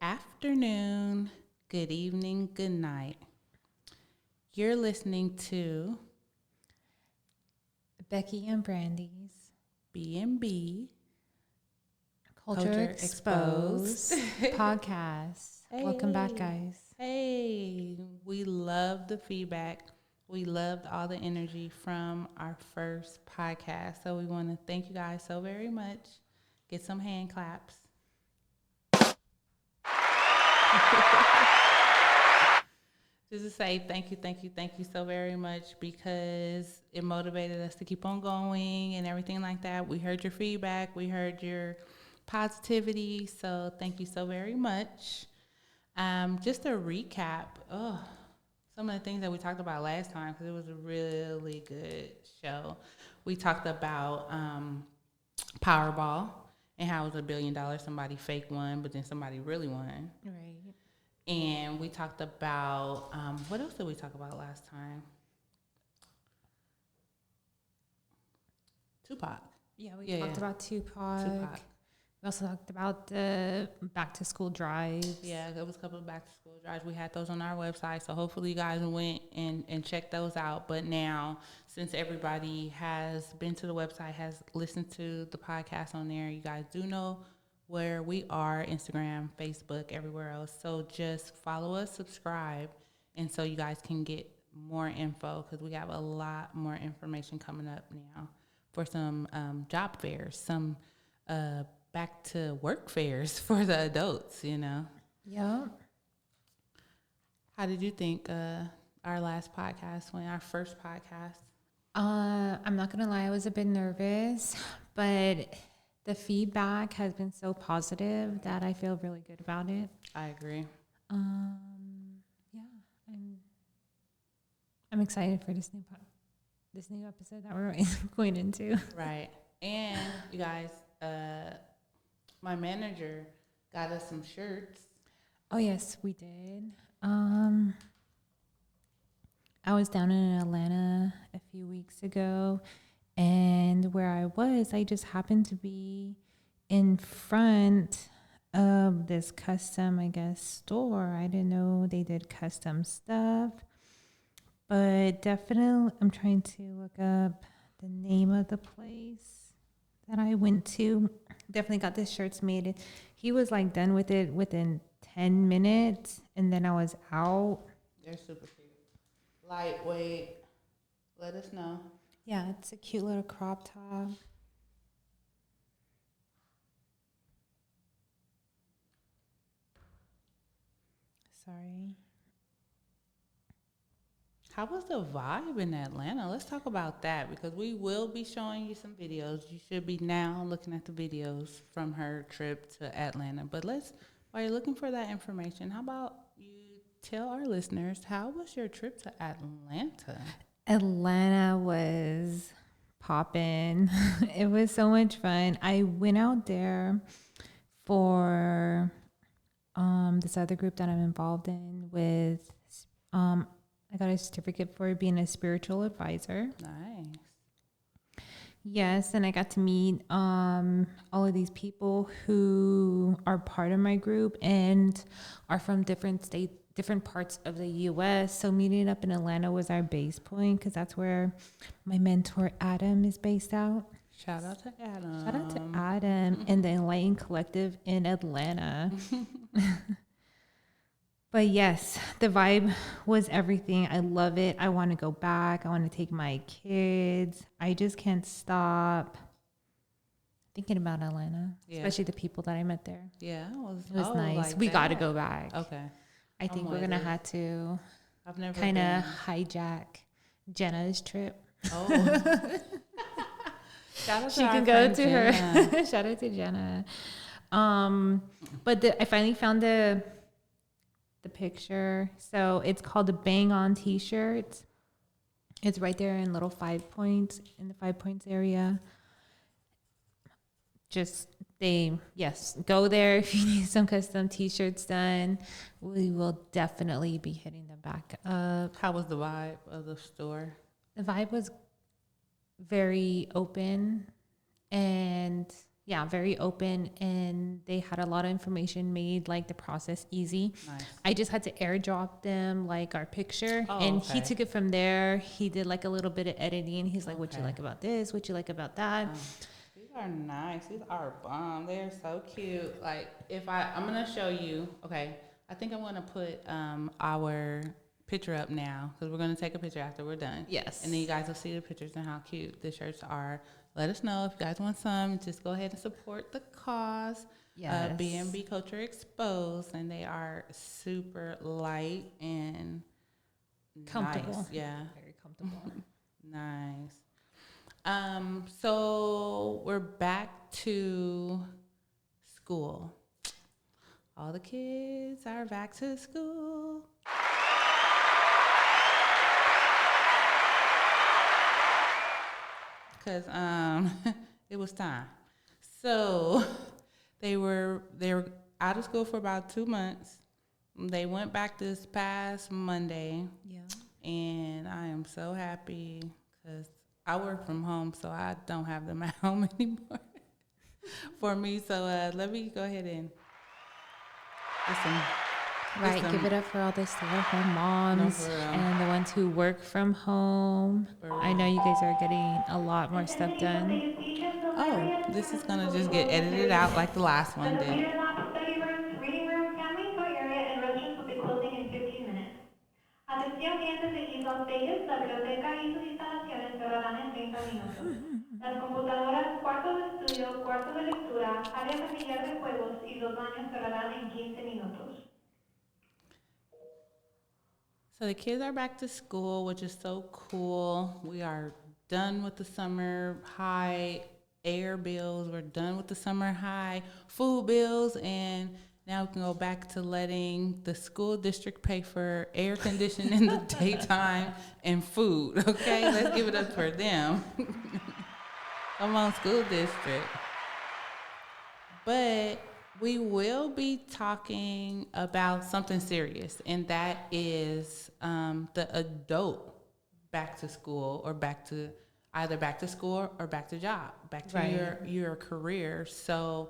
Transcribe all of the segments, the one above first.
afternoon, good evening, good night. You're listening to Becky and Brandy's B&B Culture Exposed podcast. Welcome back, guys. Hey, we love the feedback. We loved all the energy from our first podcast. So we want to thank you guys so very much. Get some hand claps. Just to say thank you so very much because it motivated us to keep on going and everything like that. We heard your feedback. We heard your positivity. So thank you so very much. Just a recap. Some of the things that we talked about last time because it was a really good show. We talked about Powerball and how it was $1 billion. Somebody fake won, but then somebody really won. Right. And we talked about, what else did we talk about last time? Tupac. Yeah, we talked about Tupac. We also talked about the back to school drives. Yeah, there was a couple of back to school drives. We had those on our website. So hopefully you guys went and checked those out. But now, since everybody has been to the website, has listened to the podcast on there, you guys do know where we are, Instagram, Facebook, everywhere else. So just follow us, subscribe, and so you guys can get more info because we have a lot more information coming up now for some job fairs, some back to work fairs for the adults, you know. Yeah. How did you think our last podcast went, our first podcast? I'm not going to lie, I was a bit nervous, but the feedback has been so positive that I feel really good about it. I agree. Yeah, I'm excited for this new episode that we're going into. Right. And you guys, my manager got us some shirts. Oh yes, we did. I was down in Atlanta a few weeks ago, and where I was, I just happened to be in front of this custom, I guess, store. I didn't know they did custom stuff, but definitely I'm trying to look up the name of the place that I went to. Definitely got the shirts made. He was like done with it within 10 minutes, and then I was out. They're super cute. Lightweight. Let us know. Yeah, it's a cute little crop top. Sorry. How was the vibe in Atlanta? Let's talk about that because we will be showing you some videos. You should be now looking at the videos from her trip to Atlanta. But while you're looking for that information, how about you tell our listeners, how was your trip to Atlanta? Atlanta was popping. It was so much fun. I went out there for this other group that I'm involved in with I got a certificate for being a spiritual advisor. Nice. Yes, and I got to meet all of these people who are part of my group and are from different states, different parts of the U.S. So meeting up in Atlanta was our base point because that's where my mentor Adam is based out. Shout out to Adam. Shout out to Adam and the Enlightened Collective in Atlanta. But yes, the vibe was everything. I love it. I want to go back. I want to take my kids. I just can't stop thinking about Atlanta, especially the people that I met there. Yeah, it was nice. Like we got to go back. Okay. I think we're going to have to kind of hijack Jenna's trip. Oh. Shout out she can go to her. Shout out to Jenna. But I finally found the picture. So it's called the Bang On t-shirt. It's right there in little 5 Points, in the 5 Points area. Go there if you need some custom t-shirts done. We will definitely be hitting them back up. How was the vibe of the store? The vibe was very open, and Yeah, very open, and they had a lot of information, made like the process easy. Nice. I just had to airdrop them like our picture, and okay. he took it from there. He did like a little bit of editing. He's like, "What you Okay. like about this? What you like about that?" These are nice. These are bomb. They're so cute. Like I'm gonna show you. Okay, I think I'm gonna put our picture up now because we're gonna take a picture after we're done. Yes. And then you guys will see the pictures and how cute the shirts are. Let us know if you guys want some. Just go ahead and support the cause. Yes. B&B Culture Exposed, and they are super light and Comfortable. Nice. Yeah. Very comfortable. Nice. So we're back to school. All the kids are back to school. Cause it was time. So they were out of school for about 2 months. They went back this past Monday. Yeah. And I am so happy because I work from home, so I don't have them at home anymore for me. So let me go ahead and Right, give it up for all the stay-at-home moms and the ones who work from home. I know you guys are getting a lot more stuff done. Oh, this is gonna just get edited out like the last one did. Computer labs, study rooms, reading rooms, family toy area, and restrooms will be closing in 15 minutes. Atención clientes de East Las Vegas, la biblioteca y sus instalaciones cerrarán en 30 minutos. Las computadoras, cuarto de estudio, cuarto de lectura, área familiar de juegos y los baños cerrarán en 15 minutos. So the kids are back to school, which is so cool. We are done with the summer high air bills. We're done with the summer high food bills, and now we can go back to letting the school district pay for air conditioning in the daytime and food. Okay, let's give it up for them. Come on, school district. But we will be talking about something serious, and that is the adult back to school, or either back to school or back to job, back to your career. So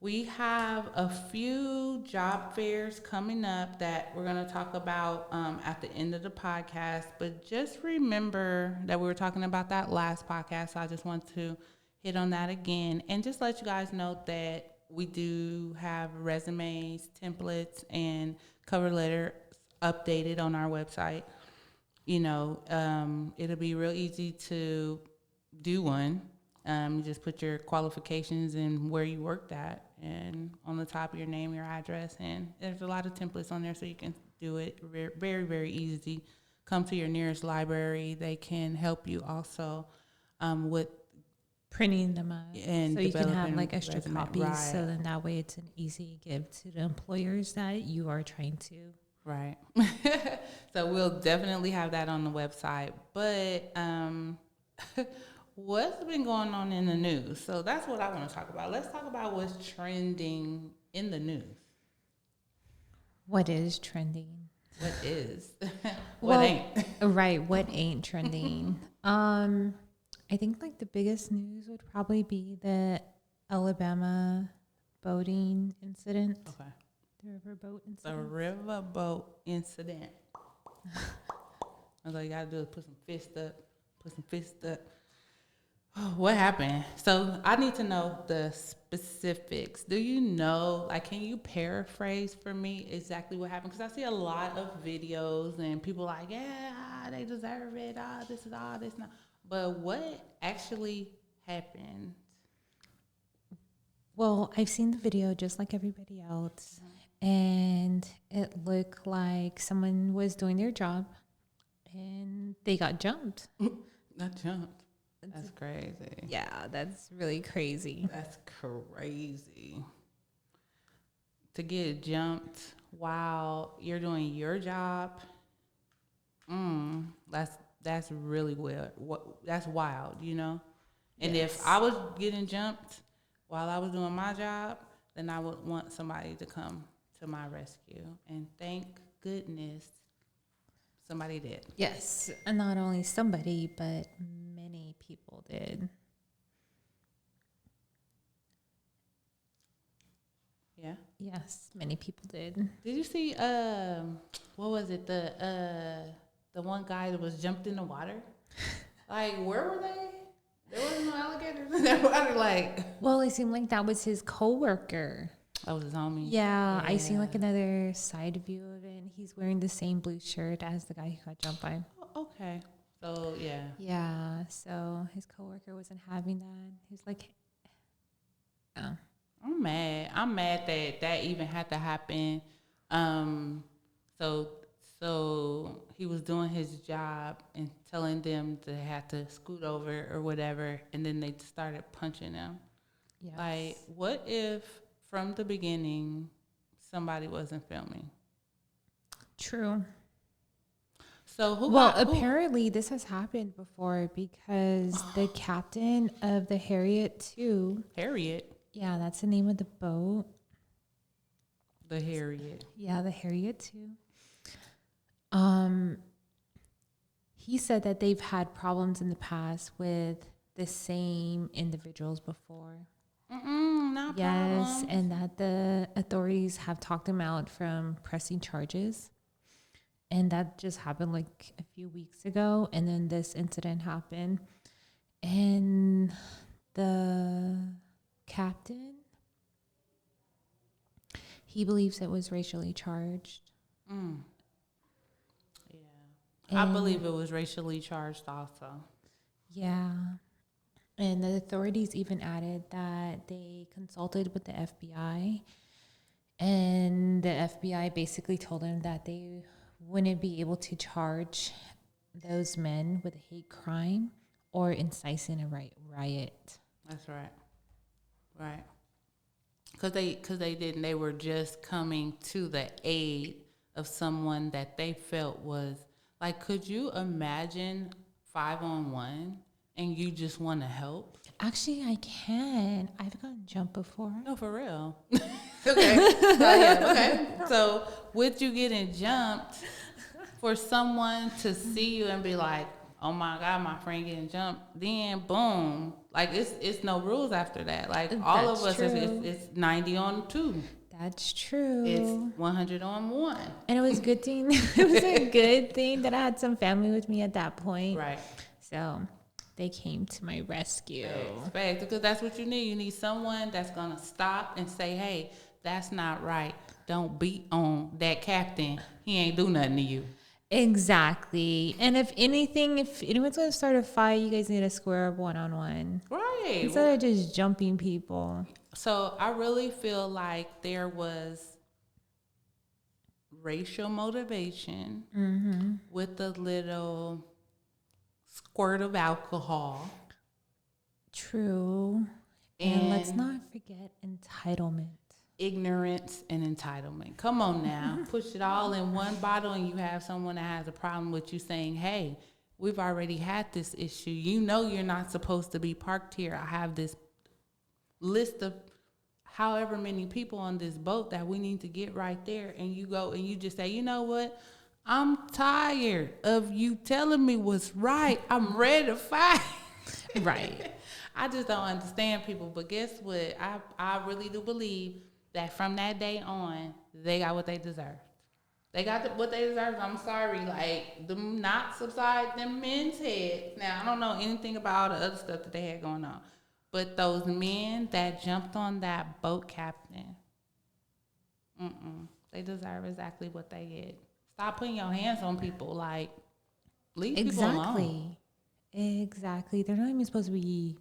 we have a few job fairs coming up that we're going to talk about at the end of the podcast. But just remember that we were talking about that last podcast. So I just want to hit on that again and just let you guys know that we do have resumes, templates, and cover letters updated on our website. You know, it'll be real easy to do one. You just put your qualifications and where you worked at, and on the top, your name, your address, and there's a lot of templates on there, so you can do it very, very easy. Come to your nearest library. They can help you also with printing them up, and so you can have like extra resume, copies. right. So then that way it's an easy give to the employers that you are trying to. Right. So we'll definitely have that on the website. But what's been going on in the news? So that's what I want to talk about. Let's talk about what's trending in the news. What is trending? What is? What ain't? Right. What ain't trending? I think like the biggest news would probably be the Alabama boating incident. Okay. The riverboat incident. The riverboat incident. All you gotta do is put some fist up. Oh, what happened? So I need to know the specifics. Do you know, like, can you paraphrase for me exactly what happened? Because I see a lot of videos and people like, yeah, they deserve it. This is all this now. But what actually happened? Well, I've seen the video just like everybody else, and it looked like someone was doing their job and they got jumped. Not jumped. That's crazy. Yeah, that's really crazy. That's crazy. To get jumped while you're doing your job, that's really weird. That's wild, you know? And Yes. if I was getting jumped while I was doing my job, then I would want somebody to come to my rescue. And thank goodness somebody did. Yes, and not only somebody, but many people did. Yeah. Yes, many people did. Did you see what was it? The one guy that was jumped in the water? Like, where were they? There wasn't no alligators in that water, like. Well, it seemed like that was his coworker. That was his homie. Yeah, I seen like another side view of it, and he's wearing the same blue shirt as the guy who got jumped by. Oh, okay. So yeah. Yeah, so his coworker wasn't having that. He was like, "Oh, I'm mad. I'm mad that that even had to happen. So he was doing his job and telling them they had to scoot over or whatever, and then they started punching them. yes. Like, what if from the beginning somebody wasn't filming? True." So who? Well, apparently this has happened before because the captain of the Harriet.2, Harriet. yeah, that's the name of the boat. The Harriet. Yeah, the Harriet.2. He said that they've had problems in the past with the same individuals before. Not Yes, problems. and that the authorities have talked him out from pressing charges. And that just happened like a few weeks ago. And then this incident happened. And the captain, he believes it was racially charged. Yeah. I believe it was racially charged also. Yeah. And the authorities even added that they consulted with the FBI. And the FBI basically told them that they wouldn't be able to charge those men with a hate crime or inciting a riot. That's right. Right. Because they didn't. They were just coming to the aid of someone that they felt was like. Could you imagine 5-on-1 and you just want to help? Actually, I can. I've gotten jumped before. No, for real. Okay. Okay. So with you getting jumped, for someone to see you and be like, "Oh my God, my friend getting jumped," then boom, like it's no rules after that. Like all of us, it's 90 on 2. That's true. It's 100 on 1. And it was a good thing. It was a good thing that I had some family with me at that point. Right. So they came to my rescue. Facts, because that's what you need. You need someone that's gonna stop and say, "Hey, that's not right. Don't beat on that captain. He ain't do nothing to you." Exactly. And if anything, if anyone's going to start a fight, you guys need to square up one-on-one. Right. Instead of just jumping people. So I really feel like there was racial motivation with a little squirt of alcohol. True. And let's not forget entitlement. Ignorance and entitlement. Come on now. Push it all in one bottle and you have someone that has a problem with you saying, "Hey, we've already had this issue. You know you're not supposed to be parked here. I have this list of however many people on this boat that we need to get right there." And you go and you just say, "You know what? I'm tired of you telling me what's right. I'm ready to fight." Right. I just don't understand people. But guess what? I really do believe that from that day on, they got what they deserved. They got what they deserved. I'm sorry. Like, the knots upside them men's heads. Now, I don't know anything about all the other stuff that they had going on. But those men that jumped on that boat captain, they deserve exactly what they get. Stop putting your hands on people. Like, leave people alone. Exactly. They're not even supposed to be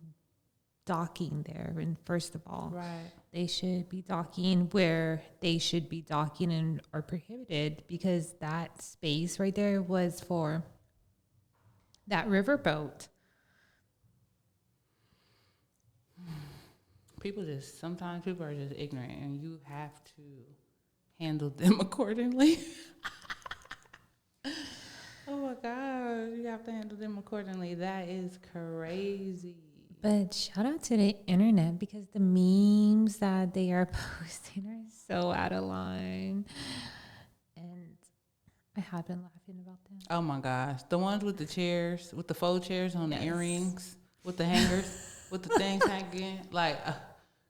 docking there. And first of all, Right. they should be docking where they should be docking and are prohibited, because that space right there was for that riverboat. Sometimes people are just ignorant and you have to handle them accordingly. Oh my God, you have to handle them accordingly. That is crazy. But shout out to the internet, because the memes that they are posting are so out of line. And I have been laughing about them. Oh my gosh. The ones with the chairs, with the faux chairs on the earrings, with the hangers, with the things hanging. Like,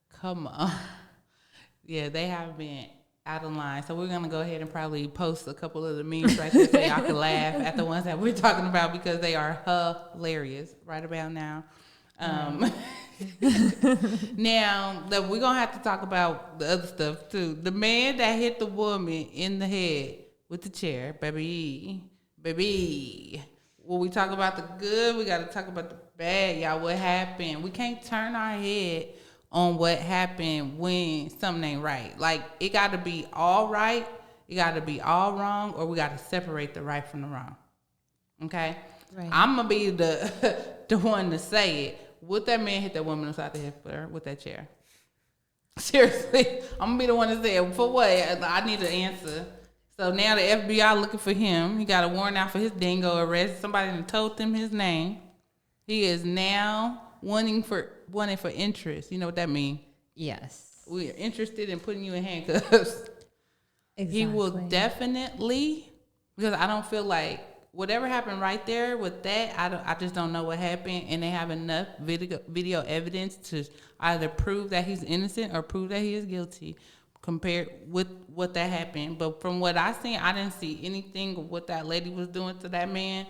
come on. Yeah, they have been out of line. So we're going to go ahead and probably post a couple of the memes right there so y'all can laugh at the ones that we're talking about because they are hilarious right about now. Now, we're going to have to talk about the other stuff too. The man that hit the woman in the head with the chair, baby. When we talk about the good, we got to talk about the bad, y'all. What happened? We can't turn our head on what happened when something ain't right. Like, it got to be all right, it got to be all wrong, or we got to separate the right from the wrong. Okay? Right. I'm going to be the one to say it. Would that man hit that woman upside the head with that chair? Seriously. I'm going to be the one to say it. For what? I need an answer. So now the FBI looking for him. He got a warrant out for his dingo arrest. Somebody done told them his name. He is now wanting for interest. You know what that means? Yes. We are interested in putting you in handcuffs. Exactly. He will definitely, because I don't feel like whatever happened right there with that, I just don't know what happened, and they have enough video evidence to either prove that he's innocent or prove that he is guilty compared with what that happened. But from what I seen, I didn't see anything of what that lady was doing to that man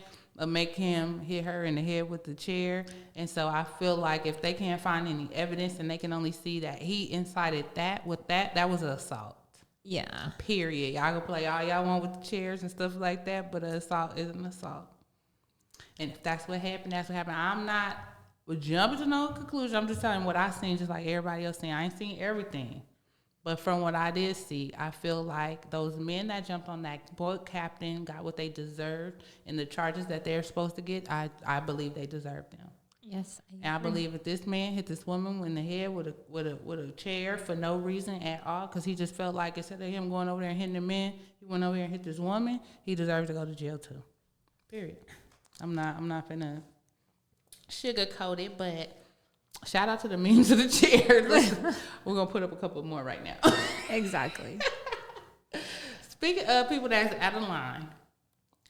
make him hit her in the head with the chair. And so I feel like if they can't find any evidence and they can only see that he incited that with that was an assault. Yeah. Period. Y'all can play all y'all want with the chairs and stuff like that, but an assault is an assault. And if that's what happened, that's what happened. I'm not jumping to no conclusion. I'm just telling you what I seen, just like everybody else seen. I ain't seen everything. But from what I did see, I feel like those men that jumped on that boat captain got what they deserved, and the charges that they're supposed to get, I believe they deserved them. Yes, I believe if this man hit this woman in the head with a chair for no reason at all, because he just felt like instead of him going over there and hitting the man, he went over here and hit this woman, he deserves to go to jail too. Period. I'm not finna sugarcoat it, but shout out to the memes of the chair. We're gonna put up a couple more right now. Exactly. Speaking of people that's out of line,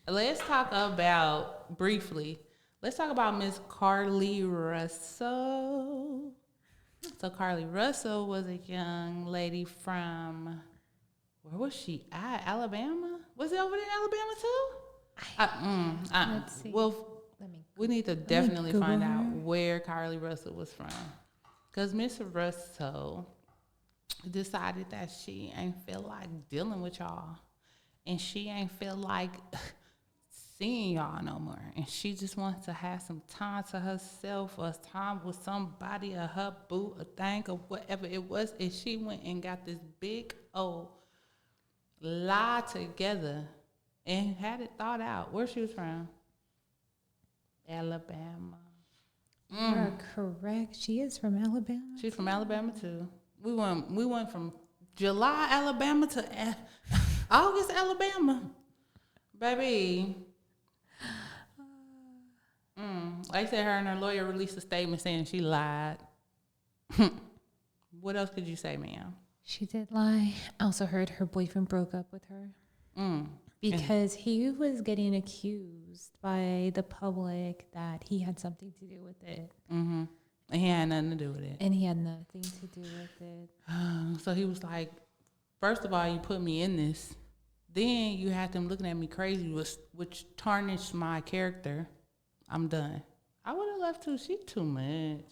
let's talk about briefly. Let's talk about Miss Carly Russell. So Carly Russell was a young lady from, where was she at? Alabama? Was it over there in Alabama too? Let's see. Well, we need to definitely find out where Carly Russell was from. Because Miss Russell decided that she ain't feel like dealing with y'all. And she ain't feel like seeing y'all no more, and she just wants to have some time to herself, or time with somebody, or her boo, a thing, or whatever it was. And she went and got this big old lie together and had it thought out. Where she was from? Alabama. You are correct. She is from Alabama. She's from Alabama too. We went from July, Alabama to August, Alabama, baby. Like I said, her and her lawyer released a statement saying she lied. What else could you say, ma'am? She did lie. I also heard her boyfriend broke up with her because he was getting accused by the public that he had something to do with it. Mm-hmm. And he had nothing to do with it. And he had nothing to do with it. So he was like, first of all, you put me in this. Then you had them looking at me crazy, which tarnished my character. I'm done. I would have left too. She too much.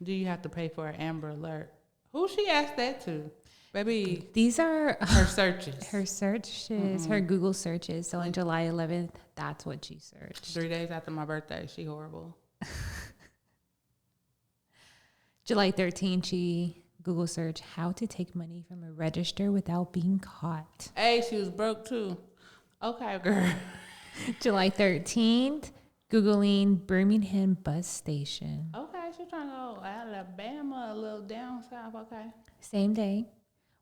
Do you have to pay for an Amber Alert? Who she asked that to? Baby. These are her searches. Her searches, her Google searches. So on July 11th, that's what she searched. 3 days after my birthday. She horrible. July 13th, she Google search how to take money from a register without being caught. Hey, she was broke too. Okay, girl. July 13th, Googling Birmingham bus station. Okay, she's trying to go Alabama, a little down south. Okay. Same day,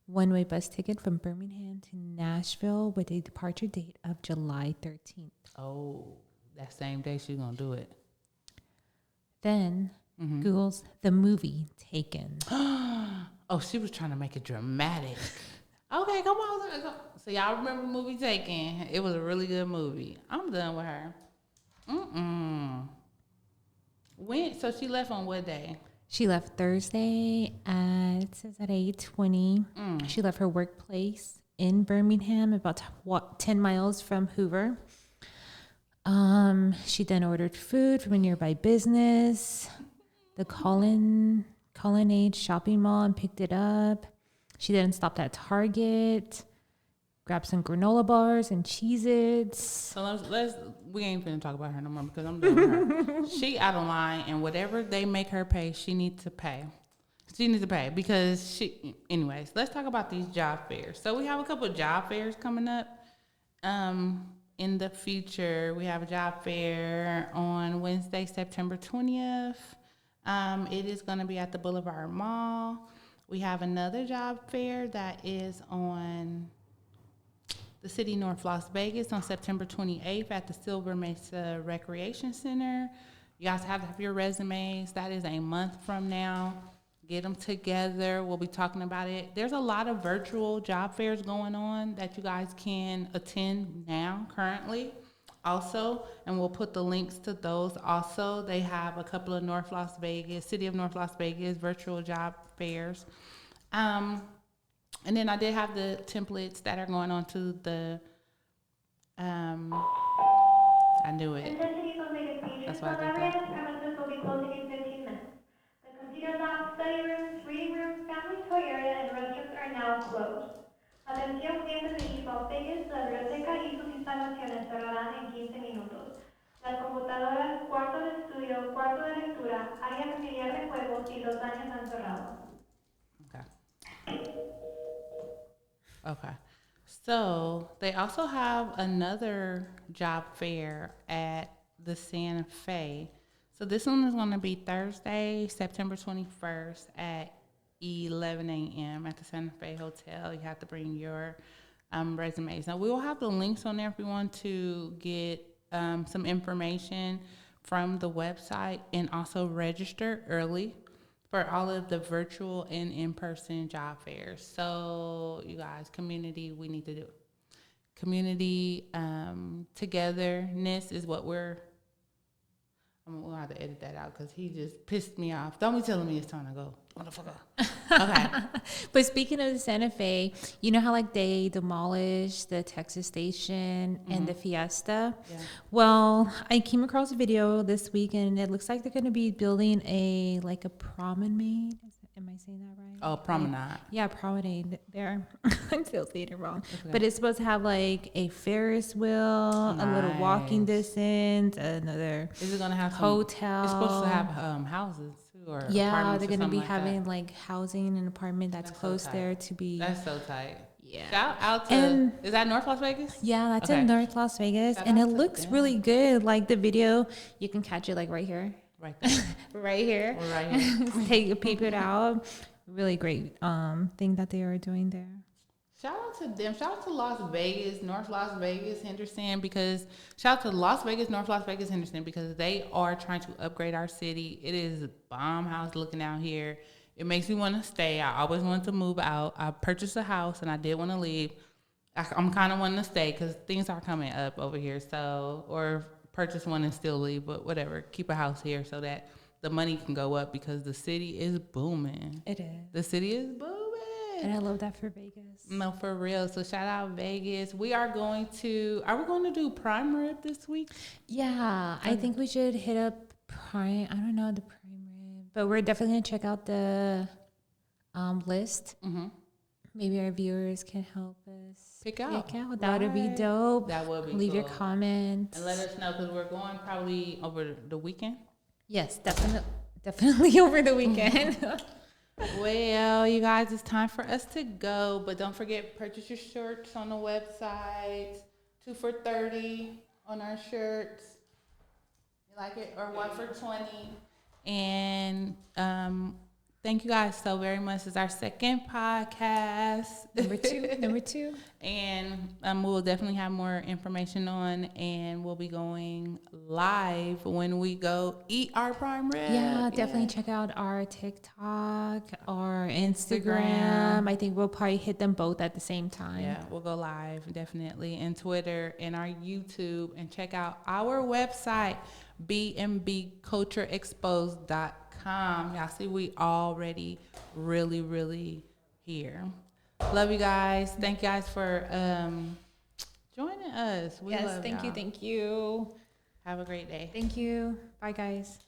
one-way bus ticket from Birmingham to Nashville with a departure date of July 13th. Oh, that same day she's going to do it. Then Google's the movie Taken. Oh, she was trying to make it dramatic. Okay, come on. So y'all remember the movie Taken? It was a really good movie. I'm done with her. So she left on what day? She left Thursday it says at 8:20. She left her workplace in Birmingham, about 10 miles from Hoover. She then ordered food from a nearby business, the Colonnade shopping mall, and picked it up. She then stopped at Target, grabbed some granola bars and Cheez-Its. So we ain't finna talk about her no more because I'm done with her. She out of line, and whatever they make her pay, she needs to pay. She needs to pay because anyways, let's talk about these job fairs. So we have a couple of job fairs coming up. In the future, we have a job fair on Wednesday, September 20th. It is going to be at the Boulevard Mall. We have another job fair that is on the City North Las Vegas on September 28th at the Silver Mesa Recreation Center. You guys have to have your resumes. That is a month from now. Get them together. We'll be talking about it. There's a lot of virtual job fairs going on that you guys can attend now, currently, also. And we'll put the links to those also. They have a couple of City of North Las Vegas virtual job fairs. And then I did have the templates that are going on to the, I knew it. That's why I did that. Premises will be closing in 15 minutes. The computer lab, study rooms, reading rooms, family toy area, and restrooms are now closed. Atención clientes de East Las Vegas, la biblioteca y sus instalaciones cerrarán en 15 minutos. Las computadoras, cuarto de estudio, cuarto de lectura, área familiar de juegos y los baños han cerrado. Okay. So they also have another job fair at the Santa Fe. So this one is going to be Thursday, September 21st at 11 a.m. at the Santa Fe Hotel. You have to bring your resumes. Now, we will have the links on there if you want to get some information from the website and also register early for all of the virtual and in-person job fairs. So, you guys, community, we need to do it. Community togetherness is what we'll have to edit that out because he just pissed me off. Don't be telling me it's time to go. Motherfucker. Okay. But speaking of the Santa Fe, you know how like they demolished the Texas station and the Fiesta? Yeah. Well, I came across a video this week and it looks like they're going to be building a promenade. Am I saying that right? Oh, promenade. Yeah, promenade there. I'm still saying it wrong. Okay. But it's supposed to have like a Ferris wheel, a little walking distance, another Is it gonna have hotel. It's supposed to have houses too, or yeah, they're gonna be like having like housing and apartment that's close so there to be. That's so tight. Yeah. Shout out to is that North Las Vegas? Yeah, that's in North Las Vegas, and it looks really good. Like the video, you can catch it like right here. Right there. Right here. Right here. Take a peek it out. Really great thing that they are doing there. Shout out to them. Shout out to Las Vegas, North Las Vegas, Henderson, because shout out to Las Vegas, North Las Vegas, Henderson, because they are trying to upgrade our city. It is a bomb house looking out here. It makes me want to stay. I always wanted to move out. I purchased a house and I did want to leave. I'm kind of wanting to stay because things are coming up over here. So, or purchase one and still leave, but whatever. Keep a house here so that the money can go up because the city is booming. It is. The city is booming. And I love that for Vegas. No, for real. So shout out Vegas. Are we going to do prime rib this week? Yeah, I think we should hit up prime. I don't know the prime rib, but we're definitely going to check out the list. Mm-hmm. Maybe our viewers can help us pick out. That would be dope. That would be Leave cool. your comments. And let us know because we're going probably over the weekend. Yes, definitely over the weekend. Well, you guys, it's time for us to go. But don't forget, purchase your shirts on the website. 2 for $30 on our shirts. You like it? Or 1 for $20. And thank you guys so very much. It's our second podcast. Number two. And we'll definitely have more information on, and we'll be going live when we go eat our prime rib. Yeah, definitely check out our TikTok or Instagram. I think we'll probably hit them both at the same time. Yeah, we'll go live, definitely, and Twitter and our YouTube, and check out our website, bmbcultureexposed.com. gmail.com. Y'all see, we already really here. Love you guys. Thank you guys for joining us. We Yes, love y'all. thank you. Have a great day. Thank you. Bye, guys.